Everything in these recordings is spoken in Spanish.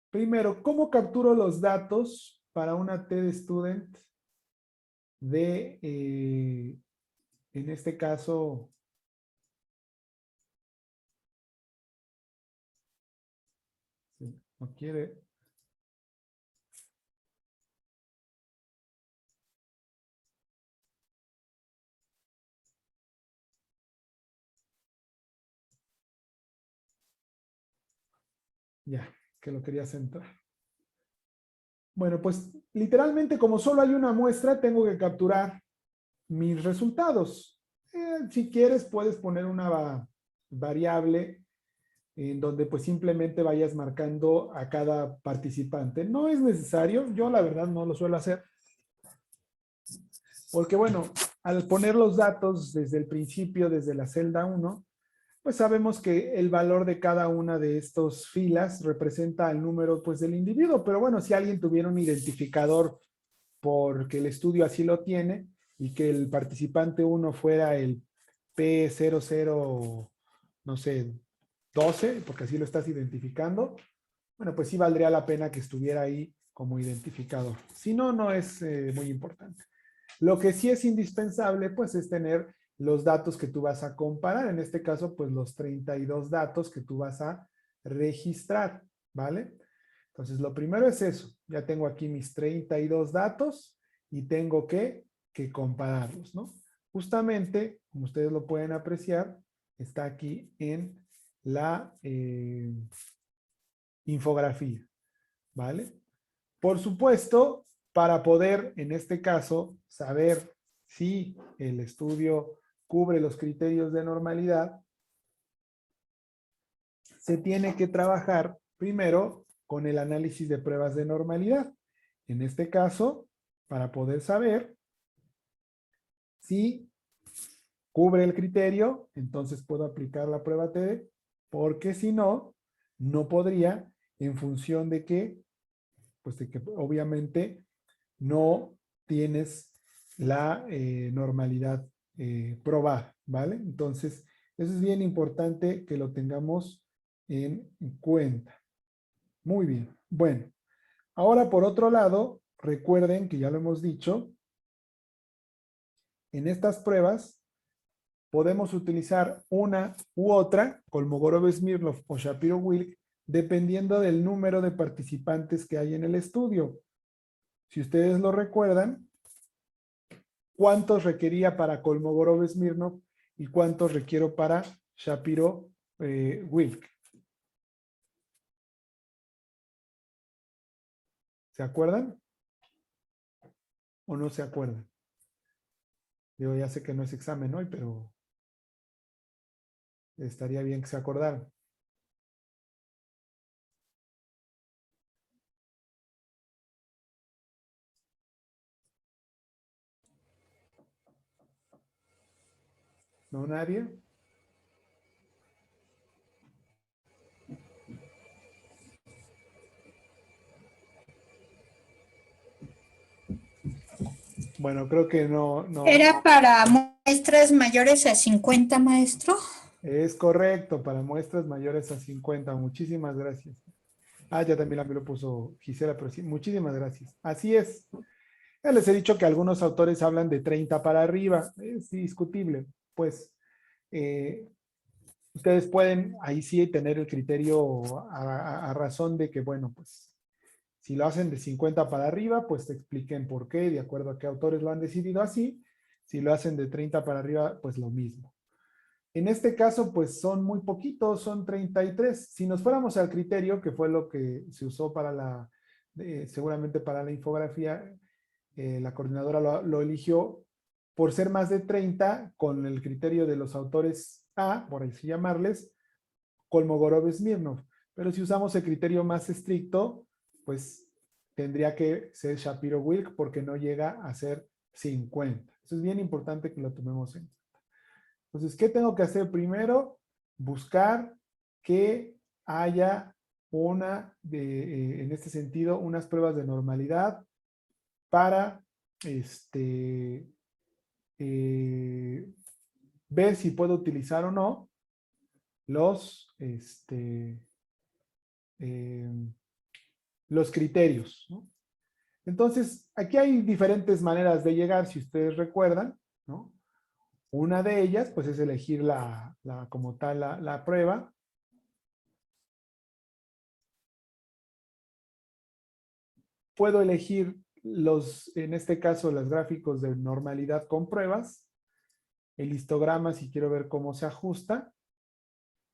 Primero, ¿cómo capturo los datos para una TED Student de, en este caso, no quiere? Ya, que lo quería centrar. Bueno, pues literalmente como solo hay una muestra, tengo que capturar mis resultados. Si quieres, puedes poner una variable en donde pues simplemente vayas marcando a cada participante. No es necesario, yo la verdad no lo suelo hacer, porque bueno, al poner los datos desde el principio, desde la celda 1, pues sabemos que el valor de cada una de estas filas representa el número pues del individuo, pero bueno, si alguien tuviera un identificador porque el estudio así lo tiene y que el participante 1 fuera el P00, no sé, 12, porque así lo estás identificando, bueno, pues sí valdría la pena que estuviera ahí como identificador. Si no, no es muy importante. Lo que sí es indispensable, pues, es tener los datos que tú vas a comparar. En este caso, pues, los 32 datos que tú vas a registrar, ¿vale? Entonces, lo primero es eso. Ya tengo aquí mis 32 datos y tengo que compararlos, ¿no? Justamente, como ustedes lo pueden apreciar, está aquí en la infografía, ¿vale? Por supuesto, para poder, en este caso, saber si el estudio cubre los criterios de normalidad, se tiene que trabajar primero con el análisis de pruebas de normalidad. En este caso, para poder saber si cubre el criterio, entonces puedo aplicar la prueba TD, porque si no, no podría en función de que, pues de que obviamente no tienes la normalidad probada, ¿vale? Entonces, eso es bien importante que lo tengamos en cuenta. Muy bien. Bueno, ahora por otro lado, recuerden que ya lo hemos dicho, en estas pruebas podemos utilizar una u otra, Kolmogorov-Smirnov o Shapiro-Wilk, dependiendo del número de participantes que hay en el estudio. Si ustedes lo recuerdan, ¿cuántos requería para Kolmogorov-Smirnov y cuántos requiero para Shapiro-Wilk? ¿Se acuerdan? ¿O no se acuerdan? Yo ya sé que no es examen hoy, pero estaría bien que se acordaran. ¿No, nadie? Bueno, creo que no. ¿Era para muestras mayores a 50, maestro? Es correcto, para muestras mayores a 50. Muchísimas gracias. Ah, ya también me lo puso Gisela, pero sí, muchísimas gracias. Así es. Ya les he dicho que algunos autores hablan de 30 para arriba. Es discutible. Pues ustedes pueden ahí sí tener el criterio a razón de que, bueno, pues si lo hacen de 50 para arriba, pues te expliquen por qué, de acuerdo a qué autores lo han decidido así. Si lo hacen de 30 para arriba, pues lo mismo. En este caso, pues son muy poquitos, son 33. Si nos fuéramos al criterio, que fue lo que se usó para seguramente para la infografía, la coordinadora lo eligió por ser más de 30 con el criterio de los autores A, por así llamarles, Kolmogorov-Smirnov. Pero si usamos el criterio más estricto, pues tendría que ser Shapiro-Wilk porque no llega a ser 50. Eso es bien importante que lo tomemos en cuenta. Entonces, ¿qué tengo que hacer primero? Buscar que haya en este sentido, unas pruebas de normalidad para ver si puedo utilizar o no los, eh, los criterios, ¿no? Entonces, aquí hay diferentes maneras de llegar, si ustedes recuerdan, ¿no? Una de ellas, pues, es elegir como tal la prueba. Puedo elegir en este caso, los gráficos de normalidad con pruebas, el histograma si quiero ver cómo se ajusta.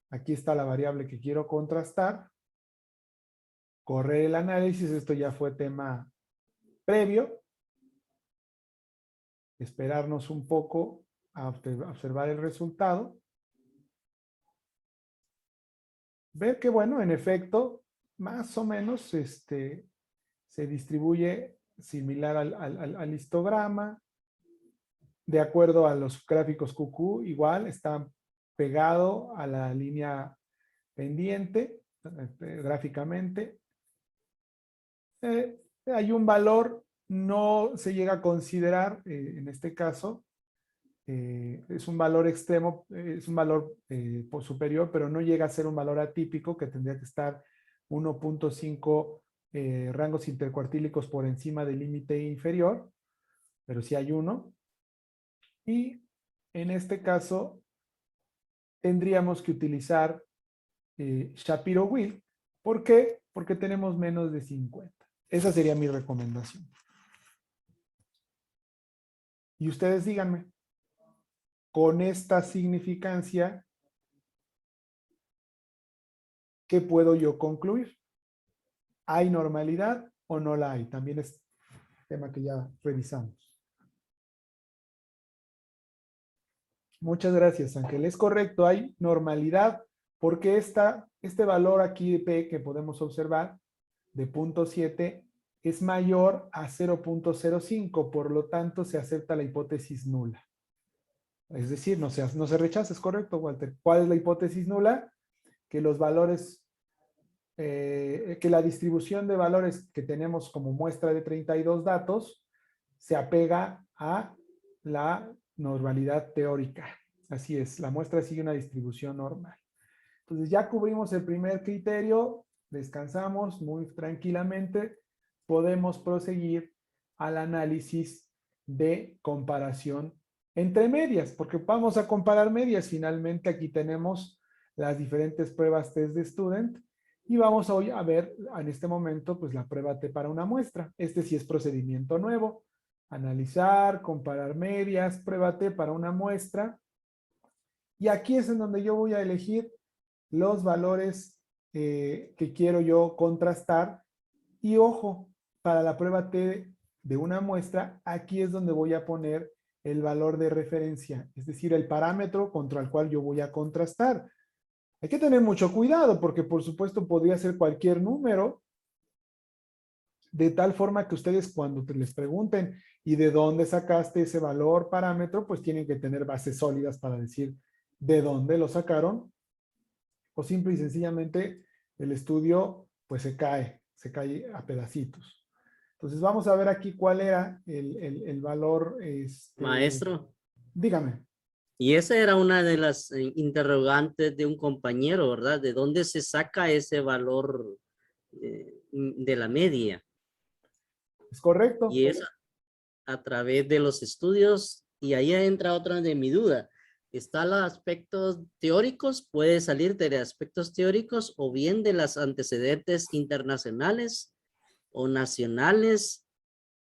Aquí está la variable que quiero contrastar. Correr el análisis, esto ya fue tema previo. Esperarnos un poco a observar el resultado. Ver que, bueno, en efecto, más o menos se distribuye similar al histograma. De acuerdo a los gráficos QQ, igual está pegado a la línea pendiente gráficamente. Hay un valor, no se llega a considerar, en este caso, es un valor extremo, es un valor superior, pero no llega a ser un valor atípico que tendría que estar 1.5 rangos intercuartílicos por encima del límite inferior, pero sí hay uno. Y en este caso tendríamos que utilizar Shapiro-Wilk. ¿Por qué? Porque tenemos menos de 50. Esa sería mi recomendación. Y ustedes díganme, con esta significancia, ¿qué puedo yo concluir? ¿Hay normalidad o no la hay? También es tema que ya revisamos. Muchas gracias, Ángel. Es correcto, hay normalidad porque este valor aquí de P que podemos observar de 0.7 es mayor a 0.05, por lo tanto se acepta la hipótesis nula. Es decir, no se rechaza, es correcto, Walter. ¿Cuál es la hipótesis nula? Que los valores, que la distribución de valores que tenemos como muestra de 32 datos se apega a la normalidad teórica. Así es, la muestra sigue una distribución normal. Entonces ya cubrimos el primer criterio, descansamos muy tranquilamente, podemos proseguir al análisis de comparación entre medias, porque vamos a comparar medias. Finalmente aquí tenemos las diferentes pruebas test de student y vamos hoy a ver en este momento pues la prueba T para una muestra. Este sí es procedimiento nuevo. Analizar, comparar medias, prueba T para una muestra. Y aquí es en donde yo voy a elegir los valores que quiero yo contrastar. Y ojo, para la prueba T de una muestra, aquí es donde voy a poner el valor de referencia, es decir, el parámetro contra el cual yo voy a contrastar. Hay que tener mucho cuidado porque por supuesto podría ser cualquier número, de tal forma que ustedes cuando les pregunten ¿y de dónde sacaste ese valor parámetro? Pues tienen que tener bases sólidas para decir de dónde lo sacaron, o simple y sencillamente el estudio pues se cae a pedacitos. Entonces vamos a ver aquí cuál era el valor. Maestro, Dígame. y esa era una de las interrogantes de un compañero, ¿verdad? ¿De dónde se saca ese valor de la media? Es correcto. Y es a través de los estudios, y ahí entra otra de mi duda. ¿Están los aspectos teóricos? ¿Puede salir de aspectos teóricos o bien de las antecedentes internacionales o nacionales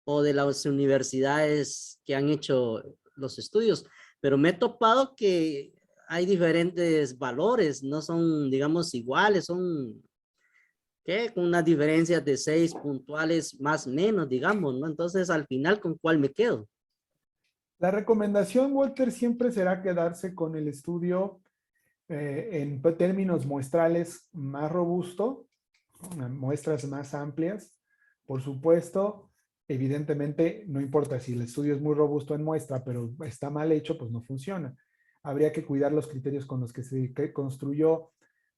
o de las universidades que han hecho los estudios? Pero me he topado que hay diferentes valores, no son, digamos, iguales, son con unas diferencias de 6 puntuales más o menos, digamos, ¿no? Entonces, al final, ¿con cuál me quedo? La recomendación, Walter, siempre será quedarse con el estudio en términos muestrales más robusto, muestras más amplias. Por supuesto, evidentemente, no importa si el estudio es muy robusto en muestra, pero está mal hecho, pues no funciona. Habría que cuidar los criterios con los que se construyó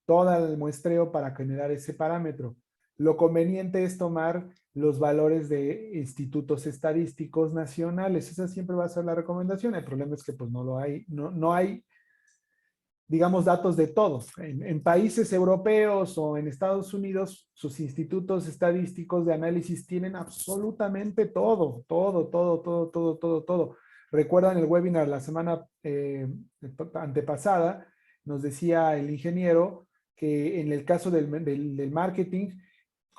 todo el muestreo para generar ese parámetro. lo conveniente es tomar los valores de institutos estadísticos nacionales. Esa siempre va a ser la recomendación. El problema es que pues no lo hay, no hay, digamos, datos de todo. En países europeos o en Estados Unidos, sus institutos estadísticos de análisis tienen absolutamente todo, todo, todo, todo, todo, todo, todo. Recuerdan el webinar la semana antepasada, nos decía el ingeniero que en el caso del marketing,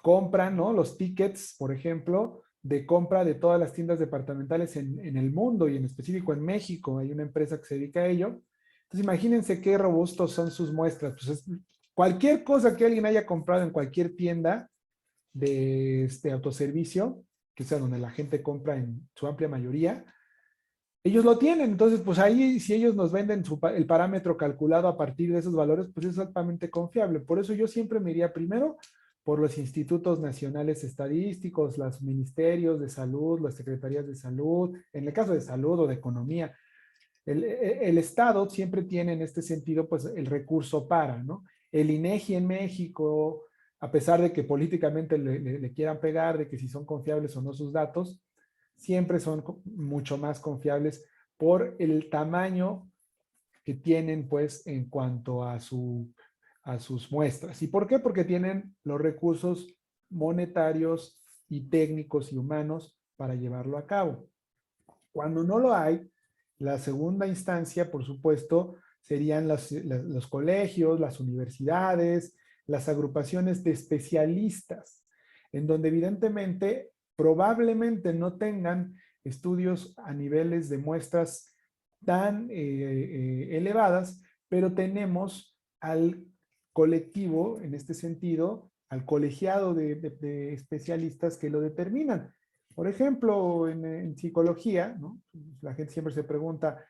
compran, ¿no?, los tickets, por ejemplo, de compra de todas las tiendas departamentales en el mundo y en específico en México. Hay una empresa que se dedica a ello. Entonces, imagínense qué robustos son sus muestras. Pues cualquier cosa que alguien haya comprado en cualquier tienda de autoservicio, que sea donde la gente compra en su amplia mayoría, ellos lo tienen. Entonces, pues ahí, si ellos nos venden el parámetro calculado a partir de esos valores, pues es altamente confiable. Por eso yo siempre me iría primero por los institutos nacionales estadísticos, los ministerios de salud, las secretarías de salud, en el caso de salud o de economía. El Estado siempre tiene en este sentido, pues, el recurso para, ¿no? El INEGI en México, a pesar de que políticamente le quieran pegar, de que si son confiables o no sus datos, siempre son mucho más confiables por el tamaño que tienen, pues, en cuanto a sus muestras. ¿Y por qué? Porque tienen los recursos monetarios y técnicos y humanos para llevarlo a cabo. Cuando no lo hay, la segunda instancia, por supuesto, serían los colegios, las universidades, las agrupaciones de especialistas, en donde evidentemente probablemente no tengan estudios a niveles de muestras tan elevadas, pero tenemos al colectivo, en este sentido, al colegiado de especialistas que lo determinan. Por ejemplo, en psicología, ¿no?, la gente siempre se pregunta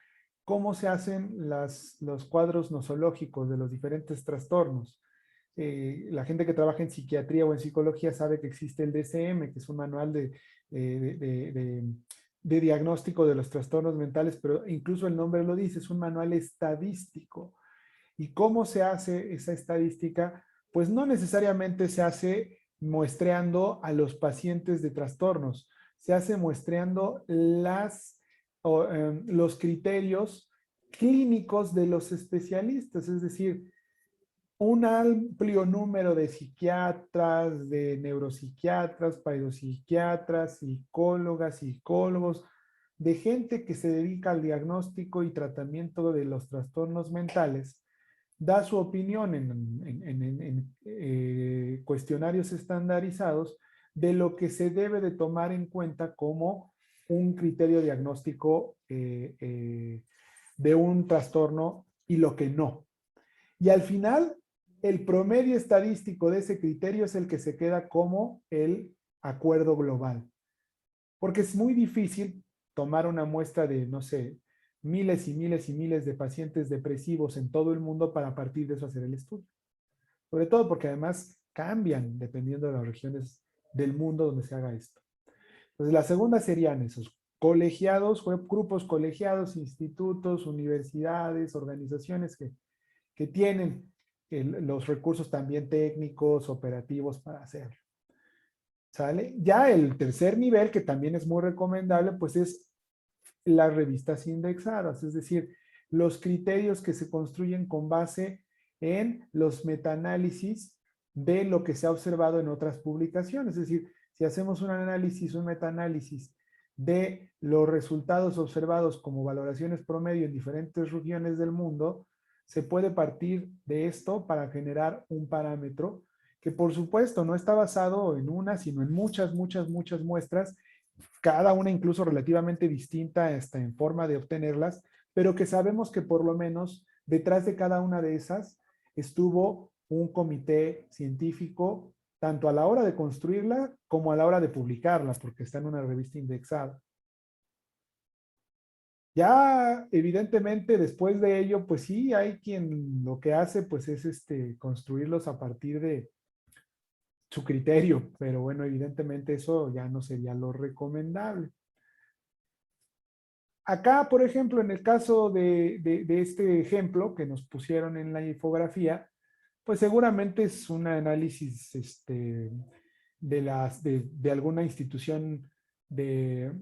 cómo se hacen los cuadros nosológicos de los diferentes trastornos. La gente que trabaja en psiquiatría o en psicología sabe que existe el DSM, que es un manual de diagnóstico de los trastornos mentales, pero incluso el nombre lo dice, es un manual estadístico. ¿Y cómo se hace esa estadística? Pues no necesariamente se hace muestreando a los pacientes de trastornos, se hace muestreando los criterios clínicos de los especialistas, es decir, un amplio número de psiquiatras, de neuropsiquiatras, pseudopsiquiatras, psicólogas, psicólogos, de gente que se dedica al diagnóstico y tratamiento de los trastornos mentales, da su opinión en cuestionarios estandarizados de lo que se debe de tomar en cuenta como un criterio diagnóstico de un trastorno y lo que no. Y al final, el promedio estadístico de ese criterio es el que se queda como el acuerdo global. Porque es muy difícil tomar una muestra de, no sé, miles y miles y miles de pacientes depresivos en todo el mundo para a partir de eso hacer el estudio. Sobre todo porque además cambian dependiendo de las regiones del mundo donde se haga esto. Entonces, la segunda serían esos colegiados, grupos colegiados, institutos, universidades, organizaciones que tienen los recursos también técnicos, operativos para hacerlo. ¿Sale? Ya el tercer nivel, que también es muy recomendable, pues es las revistas indexadas, es decir, los criterios que se construyen con base en los metaanálisis de lo que se ha observado en otras publicaciones. Es decir, si hacemos un análisis, un metaanálisis de los resultados observados como valoraciones promedio en diferentes regiones del mundo, se puede partir de esto para generar un parámetro que, por supuesto, no está basado en una, sino en muchas, muchas, muchas muestras, cada una incluso relativamente distinta hasta en forma de obtenerlas, pero que sabemos que por lo menos detrás de cada una de esas estuvo un comité científico, tanto a la hora de construirla como a la hora de publicarla, porque está en una revista indexada. Ya, evidentemente, después de ello, pues sí, hay quien lo que hace, pues es construirlos a partir de su criterio, pero bueno, evidentemente eso ya no sería lo recomendable. Acá, por ejemplo, en el caso de este ejemplo que nos pusieron en la infografía, pues seguramente es un análisis de alguna institución de,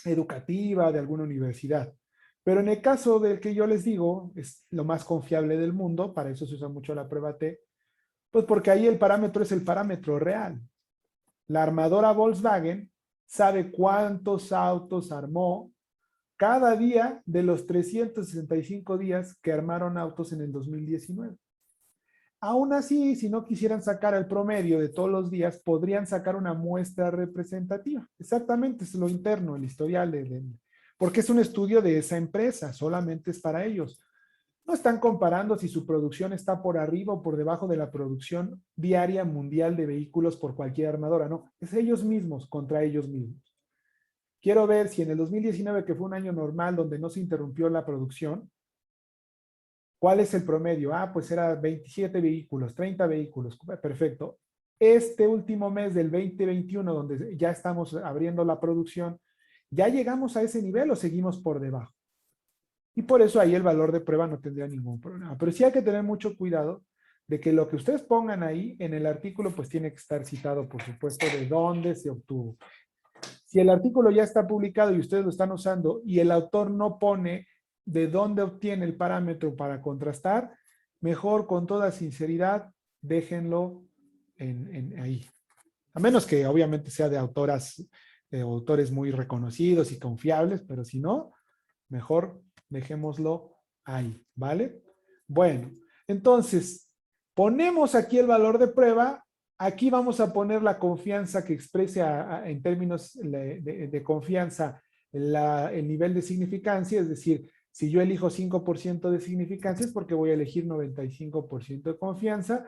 educativa, de alguna universidad. Pero en el caso del que yo les digo, es lo más confiable del mundo, para eso se usa mucho la prueba T, pues porque ahí el parámetro es el parámetro real. La armadora Volkswagen sabe cuántos autos armó cada día de los 365 días que armaron autos en el 2019. Aún así, si no quisieran sacar el promedio de todos los días, podrían sacar una muestra representativa. Exactamente, es lo interno, el historial, porque es un estudio de esa empresa, solamente es para ellos. No están comparando si su producción está por arriba o por debajo de la producción diaria mundial de vehículos por cualquier armadora, no, es ellos mismos contra ellos mismos. Quiero ver si en el 2019, que fue un año normal donde no se interrumpió la producción, ¿cuál es el promedio? Ah, pues era 27 vehículos, 30 vehículos, perfecto. Este último mes del 2021, donde ya estamos abriendo la producción, ¿ya llegamos a ese nivel o seguimos por debajo? Y por eso ahí el valor de prueba no tendría ningún problema. Pero sí hay que tener mucho cuidado de que lo que ustedes pongan ahí en el artículo, pues tiene que estar citado, por supuesto, de dónde se obtuvo. Si el artículo ya está publicado y ustedes lo están usando y el autor no pone de dónde obtiene el parámetro para contrastar, mejor con toda sinceridad déjenlo ahí. A menos que obviamente sea de autores muy reconocidos y confiables, pero si no, mejor dejémoslo ahí, ¿vale? Bueno, entonces, ponemos aquí el valor de prueba. Aquí vamos a poner la confianza que exprese en términos de confianza el nivel de significancia, es decir, si yo elijo 5% de significancia es porque voy a elegir 95% de confianza,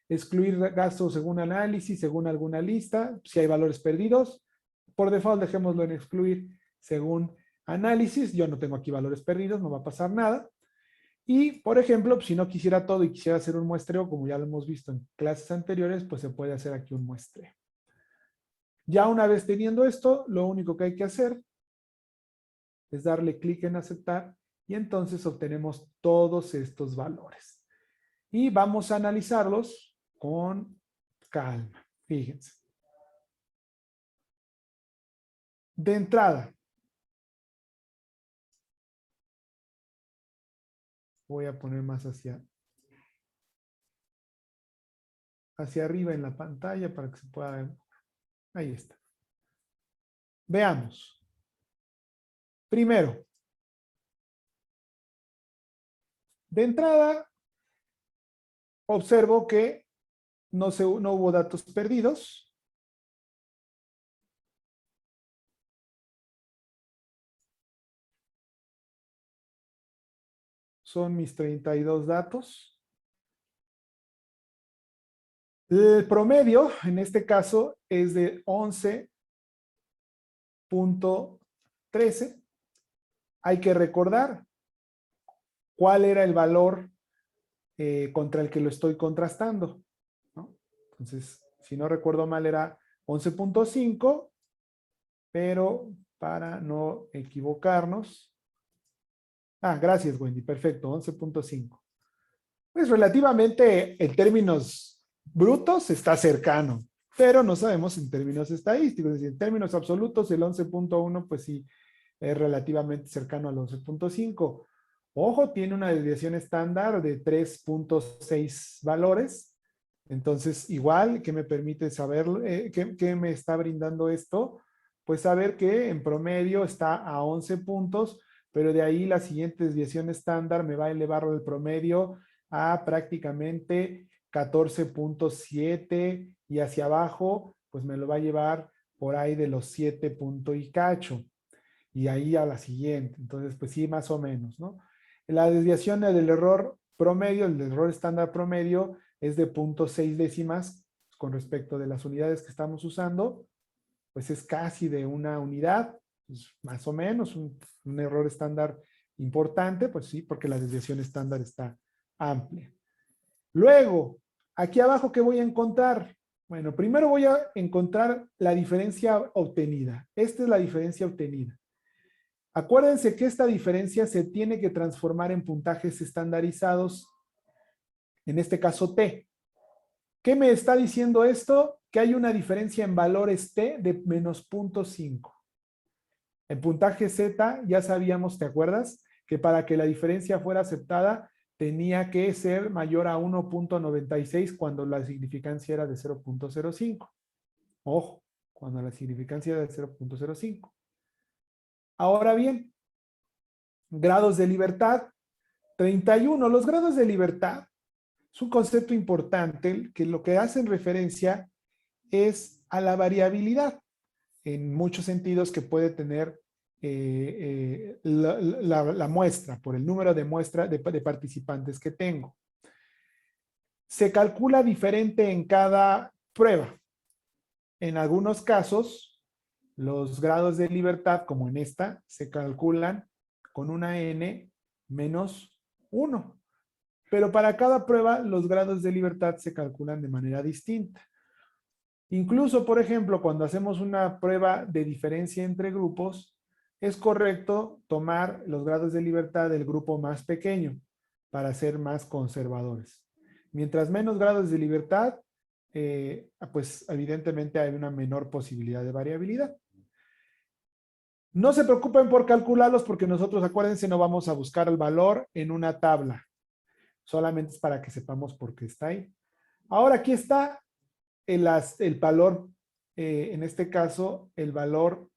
excluir gastos según análisis, según alguna lista, si hay valores perdidos, por default dejémoslo en excluir según análisis, yo no tengo aquí valores perdidos, no va a pasar nada. Y, por ejemplo, si no quisiera todo y quisiera hacer un muestreo, como ya lo hemos visto en clases anteriores, pues se puede hacer aquí un muestreo. Ya una vez teniendo esto, lo único que hay que hacer es darle clic en aceptar y entonces obtenemos todos estos valores. Y vamos a analizarlos con calma. Fíjense. De entrada, voy a poner más hacia arriba en la pantalla para que se pueda ver. Ahí está. Veamos. Primero, de entrada, observo que no hubo datos perdidos. Son mis 32 datos. El promedio, en este caso, es de 11.13. Hay que recordar cuál era el valor contra el que lo estoy contrastando, ¿no? Entonces, si no recuerdo mal, era 11.5, pero para no equivocarnos. Ah, gracias, Wendy. Perfecto, 11.5. Pues relativamente en términos brutos está cercano, pero no sabemos en términos estadísticos. Es decir, en términos absolutos, el 11.1, pues sí, es relativamente cercano al 11.5. Ojo, tiene una desviación estándar de 3.6 valores. Entonces, igual, ¿qué me permite saber? ¿Qué me está brindando esto? Pues saber que en promedio está a 11 puntos, pero de ahí la siguiente desviación estándar me va a elevar el promedio a prácticamente 14.7 y hacia abajo, pues me lo va a llevar por ahí de los 7 puntos y cacho. Y ahí a la siguiente. Entonces, pues sí, más o menos, ¿no? La desviación del error promedio, el error estándar promedio, es de 0.6 décimas con respecto de las unidades que estamos usando, pues es casi de una unidad, pues más o menos, un error estándar importante, pues sí, porque la desviación estándar está amplia. Luego, aquí abajo, ¿qué voy a encontrar? Bueno, primero voy a encontrar la diferencia obtenida. Esta es la diferencia obtenida. Acuérdense que esta diferencia se tiene que transformar en puntajes estandarizados en este caso T. ¿Qué me está diciendo esto? Que hay una diferencia en valores T de menos 0.5. En puntaje Z ya sabíamos, ¿te acuerdas? Que para que la diferencia fuera aceptada tenía que ser mayor a 1.96 cuando la significancia era de 0.05. Ojo, cuando la significancia era de 0.05. Ahora bien, grados de libertad, 31. Los grados de libertad es un concepto importante que lo que hacen referencia es a la variabilidad en muchos sentidos que puede tener la muestra, por el número de muestra de participantes que tengo. Se calcula diferente en cada prueba. En algunos casos, los grados de libertad, como en esta, se calculan con una n menos 1. Pero para cada prueba, los grados de libertad se calculan de manera distinta. Incluso, por ejemplo, cuando hacemos una prueba de diferencia entre grupos, es correcto tomar los grados de libertad del grupo más pequeño para ser más conservadores. Mientras menos grados de libertad, pues evidentemente hay una menor posibilidad de variabilidad. No se preocupen por calcularlos porque nosotros, acuérdense, no vamos a buscar el valor en una tabla. Solamente es para que sepamos por qué está ahí. Ahora aquí está el valor, en este caso, el valor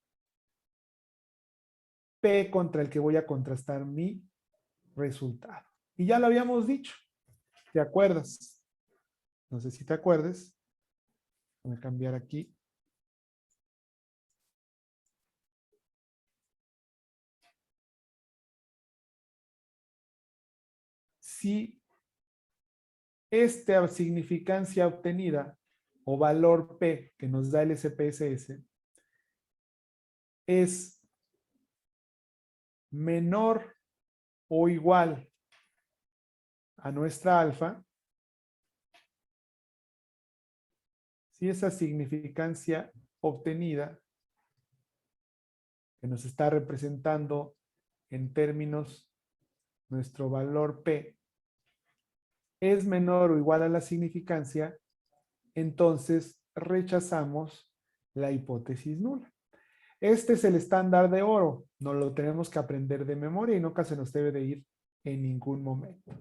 P contra el que voy a contrastar mi resultado. Y ya lo habíamos dicho. ¿Te acuerdas? No sé si te acuerdes. Voy a cambiar aquí. Si esta significancia obtenida o valor P que nos da el SPSS es menor o igual a nuestra alfa, si esa significancia obtenida que nos está representando en términos nuestro valor P es menor o igual a la significancia, entonces rechazamos la hipótesis nula. Este es el estándar de oro. No lo tenemos que aprender de memoria y nunca se nos debe de ir en ningún momento.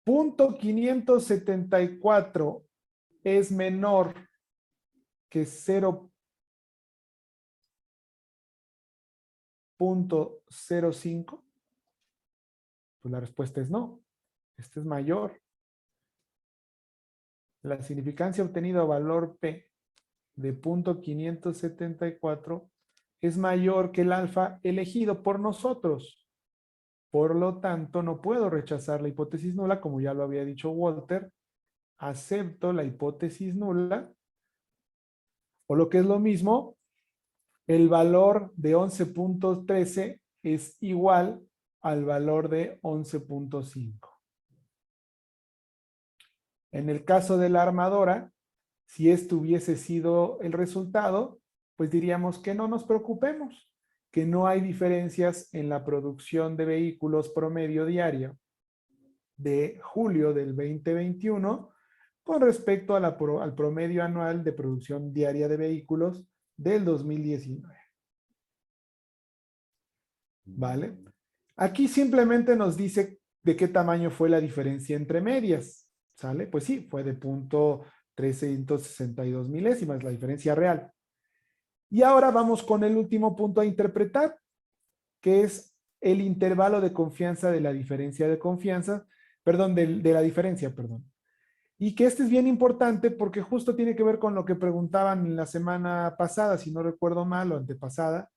Punto 574 es menor que 0.05. Pues la respuesta es no. Este es mayor. La significancia obtenida a valor P de punto 574 es mayor que el alfa elegido por nosotros. Por lo tanto, no puedo rechazar la hipótesis nula, como ya lo había dicho Walter. Acepto la hipótesis nula, o lo que es lo mismo, el valor de 11.13 es igual al valor de 11.5. En el caso de la armadora, si esto hubiese sido el resultado, pues diríamos que no nos preocupemos, que no hay diferencias en la producción de vehículos promedio diario de julio del 2021 con respecto a al promedio anual de producción diaria de vehículos del 2019. ¿Vale? Aquí simplemente nos dice de qué tamaño fue la diferencia entre medias. ¿Sale? Pues sí, fue de 0.362 milésimas, la diferencia real. Y ahora vamos con el último punto a interpretar, que es el intervalo de confianza de la diferencia de confianza, perdón, de la diferencia, perdón. Y que este es bien importante porque justo tiene que ver con lo que preguntaban la semana pasada, si no recuerdo mal, o antepasada,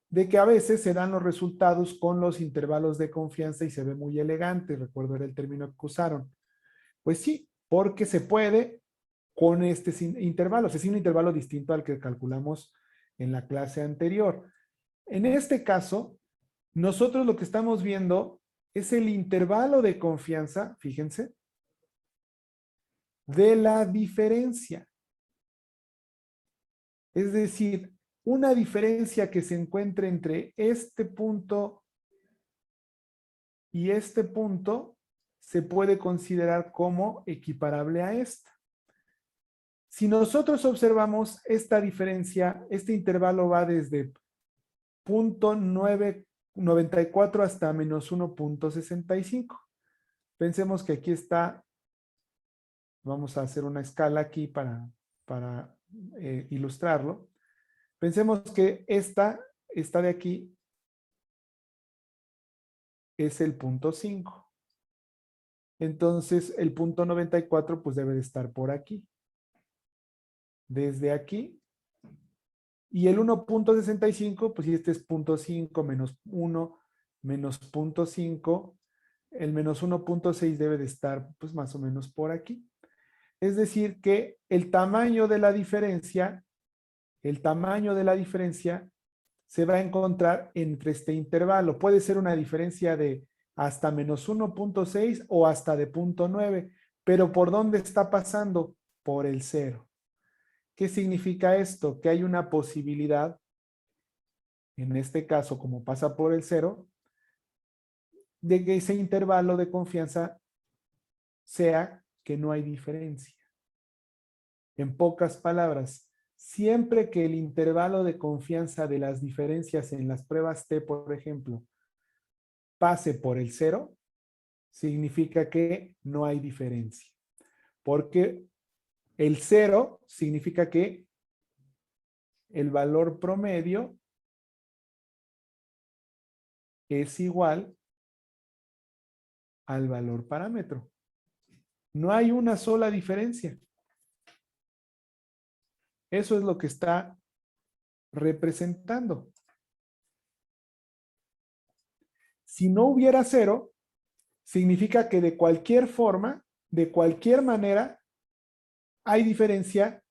de que a veces se dan los resultados con los intervalos de confianza y se ve muy elegante, recuerdo era el término que usaron. Pues sí, porque se puede con este intervalo, es un intervalo distinto al que calculamos en la clase anterior. En este caso, nosotros lo que estamos viendo es el intervalo de confianza, fíjense, de la diferencia. Es decir, una diferencia que se encuentre entre este punto y este punto se puede considerar como equiparable a esta. Si nosotros observamos esta diferencia, este intervalo va desde 0.994 hasta menos 1.65. Pensemos que aquí está, vamos a hacer una escala aquí para ilustrarlo. Pensemos que esta de aquí es el punto 5. Entonces el punto 94 pues debe de estar por aquí. Desde aquí. Y el 1.65, pues si este es 0.5 menos 1 menos 0.5, el menos 1.6 debe de estar pues más o menos por aquí. Es decir que el tamaño de la diferencia se va a encontrar entre este intervalo. Puede ser una diferencia de hasta menos 1.6 o hasta de 0.9, pero ¿por dónde está pasando? Por el 0. ¿Qué significa esto? Que hay una posibilidad, en este caso como pasa por el 0, de que ese intervalo de confianza sea que no hay diferencia. En pocas palabras, siempre que el intervalo de confianza de las diferencias en las pruebas T, por ejemplo, pase por el 0, significa que no hay diferencia. Porque el 0 significa que el valor promedio es igual al valor parámetro. No hay una sola diferencia. Eso es lo que está representando. Si no hubiera 0, significa que de cualquier forma, de cualquier manera, hay diferencia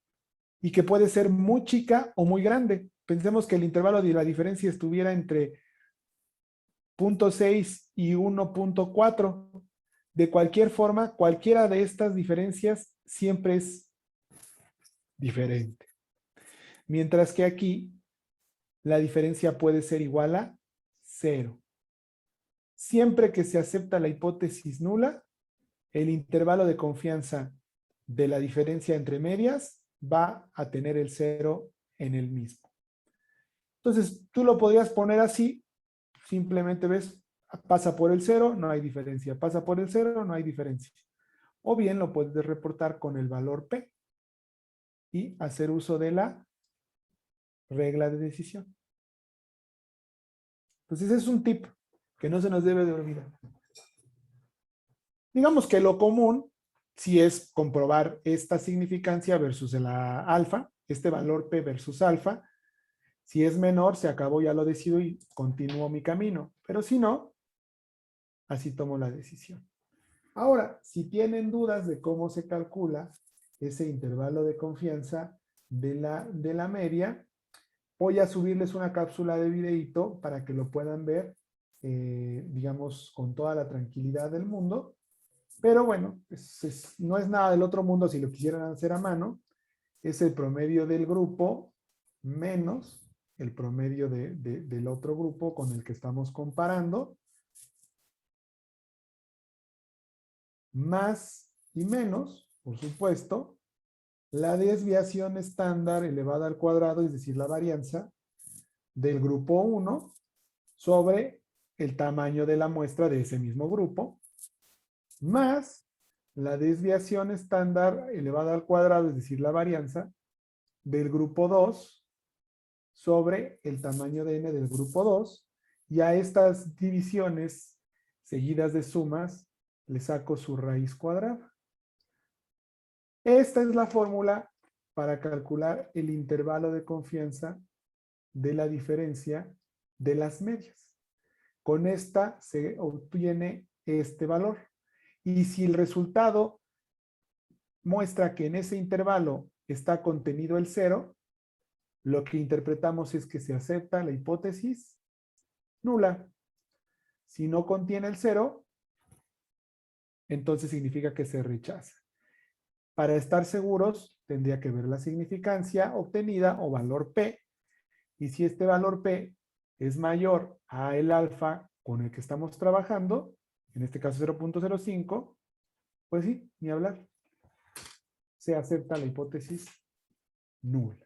y que puede ser muy chica o muy grande. Pensemos que el intervalo de la diferencia estuviera entre 0.6 y 1.4. De cualquier forma, cualquiera de estas diferencias siempre es diferente. Mientras que aquí, la diferencia puede ser igual a 0. Siempre que se acepta la hipótesis nula, el intervalo de confianza de la diferencia entre medias va a tener el 0 en el mismo. Entonces, tú lo podrías poner así, simplemente ves, pasa por el 0, no hay diferencia, pasa por el 0, no hay diferencia. O bien lo puedes reportar con el valor P y hacer uso de la regla de decisión. Entonces, ese es un tip que no se nos debe de olvidar. Digamos que lo común sí es comprobar esta significancia versus la alfa, este valor P versus alfa. Si es menor, se acabó, ya lo decido y continúo mi camino. Pero si no, así tomo la decisión. Ahora, si tienen dudas de cómo se calcula ese intervalo de confianza de la media, voy a subirles una cápsula de videíto para que lo puedan ver, digamos, con toda la tranquilidad del mundo. Pero bueno, no es nada del otro mundo si lo quisieran hacer a mano. Es el promedio del grupo menos el promedio del otro grupo con el que estamos comparando, más y menos, por supuesto, la desviación estándar elevada al cuadrado, es decir, la varianza del grupo 1 sobre el tamaño de la muestra de ese mismo grupo, más la desviación estándar elevada al cuadrado, es decir, la varianza del grupo 2 sobre el tamaño de n del grupo 2, y a estas divisiones seguidas de sumas le saco su raíz cuadrada. Esta es la fórmula para calcular el intervalo de confianza de la diferencia de las medias. Con esta se obtiene este valor. Y si el resultado muestra que en ese intervalo está contenido el 0, lo que interpretamos es que se acepta la hipótesis nula. Si no contiene el 0, entonces significa que se rechaza. Para estar seguros, tendría que ver la significancia obtenida o valor P. Y si este valor P es mayor a el alfa con el que estamos trabajando, en este caso 0.05, pues sí, ni hablar. Se acepta la hipótesis nula.